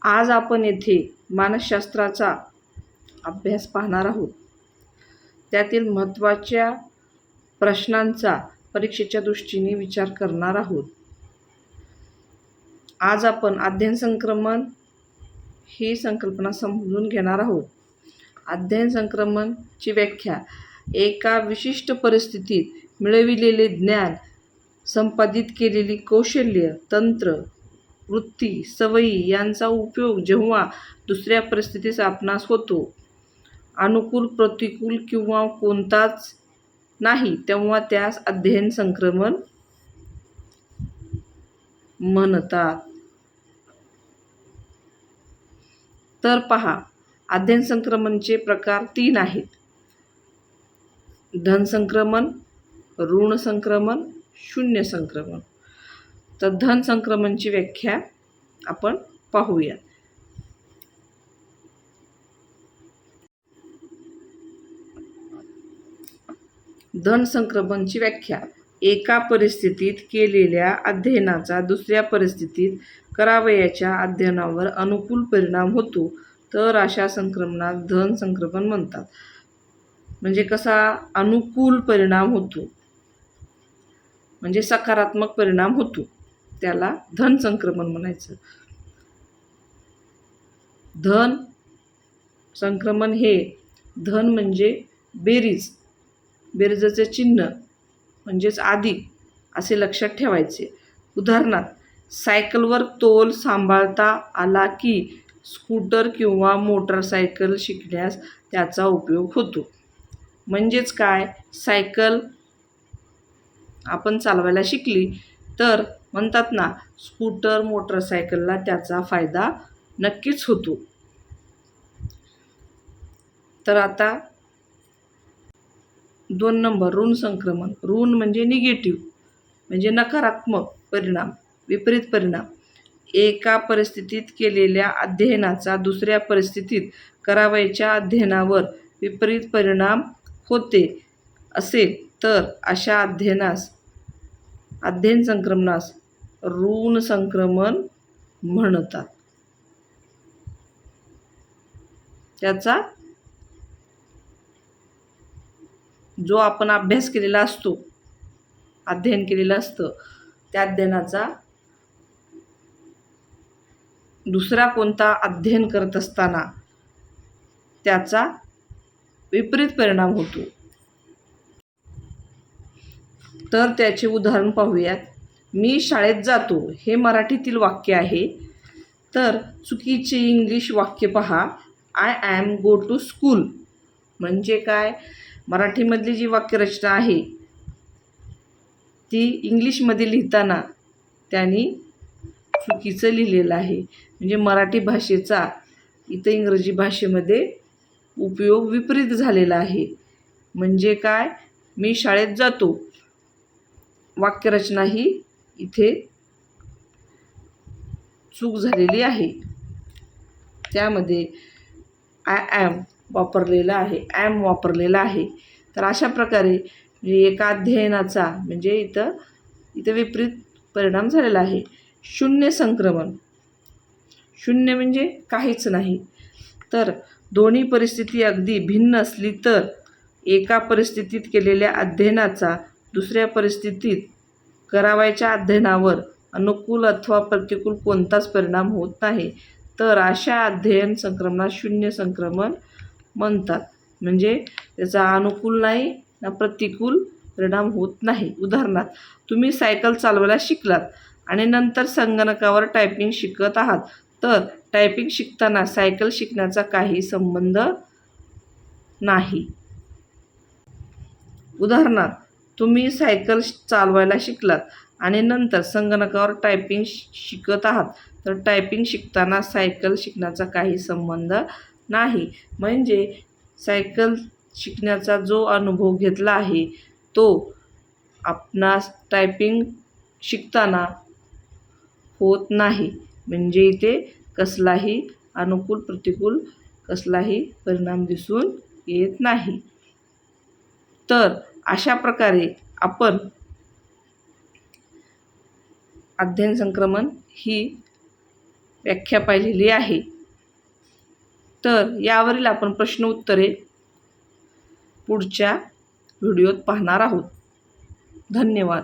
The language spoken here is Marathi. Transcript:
आज आपण येथे मानसशास्त्राचा अभ्यास पाहणार आहोत. त्यातील महत्त्वाच्या प्रश्नांचा परीक्षेच्या दृष्टीने विचार करणार आहोत. आज आपण अध्ययन संक्रमण ही संकल्पना समजून घेणार आहोत. अध्ययन संक्रमणची व्याख्या: एका विशिष्ट परिस्थितीत मिळविलेले ज्ञान, संपादित केलेली कौशल्य, तंत्र, वृत्ती, सवयी यांचा उपयोग जेव्हा दुसऱ्या परिस्थितीत आपणास होतो, अनुकूल, प्रतिकूल किंवा कोणताच नाही, तेव्हा त्यास अध्ययन संक्रमण म्हणतात. तर पहा, अध्ययन संक्रमणचे प्रकार 3 आहेत: धन संक्रमण, ऋण संक्रमण, शून्य संक्रमण. तर धन संक्रमणची व्याख्या आपण पाहूया. धन संक्रमणची व्याख्या: एका परिस्थितीत केलेल्या अध्ययनाचा दुसऱ्या परिस्थितीत करावयाच्या अध्ययनावर अनुकूल परिणाम होतो, तर अशा संक्रमणास धन संक्रमण म्हणतात. म्हणजे कसा अनुकूल परिणाम होतो, म्हणजे सकारात्मक परिणाम होतो, त्याला धन संक्रमण म्हणायचं. धन संक्रमण हे धन म्हणजे बेरीज, बेरजेचे चिन्ह म्हणजेच अधिक असे लक्षात ठेवायचे. उदाहरणार्थ, सायकलवर तोल सांभाळता आला की स्कूटर किंवा मोटरसायकल शिकण्यास त्याचा उपयोग होतो. म्हणजेच काय, सायकल आपण चालवायला शिकली तर म्हणतात ना, स्कूटर, मोटरसायकलला त्याचा फायदा नक्कीच होतो. तर आता 2 नंबर, ऋण संक्रमण. ऋण म्हणजे निगेटिव्ह, म्हणजे नकारात्मक परिणाम, विपरीत परिणाम. एका परिस्थितीत केलेल्या अध्ययनाचा दुसऱ्या परिस्थितीत करावयाच्या अध्ययनावर विपरीत परिणाम होते असेल तर अशा अध्ययन संक्रमणास ऋण संक्रमण म्हणतात. त्याचा जो आपण अभ्यास केलेला असतो, अध्ययन केलेलं असतं, त्या अध्ययनाचा दुसरा कोणता अध्ययन करत असताना त्याचा विपरीत परिणाम होतो. तर त्याचे उदाहरण पाहूयात. मी शाळेत जातो हे मराठीतील वाक्य आहे. तर चुकीचे इंग्लिश वाक्य पहा. I am go to school म्हणजे काय, मराठीमधली जी वाक्यरचना आहे ती इंग्लिशमध्ये लिहिताना त्यांनी चुकीचं लिहिलेलं आहे. म्हणजे मराठी भाषेचा इथं इंग्रजी भाषेमध्ये उपयोग विपरीत झालेला आहे. म्हणजे काय, मी शाळेत जातो, वाक्यरचना ही इथे चूक झालेली आहे. त्यामध्ये आय ॲम वापरलेला आहे, ॲम वापरलेला आहे. तर अशा प्रकारे एका अध्ययनाचा म्हणजे इथं विपरीत परिणाम झालेला आहे. शून्य संक्रमण. शून्य म्हणजे काहीच नाही. तर दोन्ही परिस्थिती अगदी भिन्न असली तर एका परिस्थितीत केलेल्या अध्ययनाचा दुसऱ्या परिस्थितीत करावयाच्या अध्ययनावर अनुकूल अथवा प्रतिकूल कोणताच परिणाम होत नाही, तर अशा अध्ययन संक्रमणास शून्य संक्रमण म्हणतात. म्हणजे त्याचा अनुकूल नाही ना प्रतिकूल परिणाम होत नाही. उदाहरणार्थ, तुम्ही सायकल चालवायला शिकलात आणि नंतर संगणकावर टायपिंग शिकत आहात, तर टायपिंग शिकताना सायकल शिकण्याचा काही संबंध नाही. उदाहरणार्थ, तुम्ही सायकल चालवायला शिकलात आणि नंतर संगणकावर टायपिंग शिकत आहात, तर टायपिंग शिकताना सायकल शिकण्याचा काही संबंध नाही. म्हणजे सायकल शिकण्याचा जो अनुभव घेतला आहे तो आपणास टायपिंग शिकताना होत नाही. म्हणजे इथे कसलाही अनुकूल प्रतिकूल कसलाही परिणाम दिसून येत नाही. तर अशा प्रकारे आपण अध्ययन संक्रमण ही व्याख्या पाहिलेली आहे. तर यावरील आपण प्रश्न उत्तरे पुढच्या व्हिडिओत पाहणार आहोत. धन्यवाद.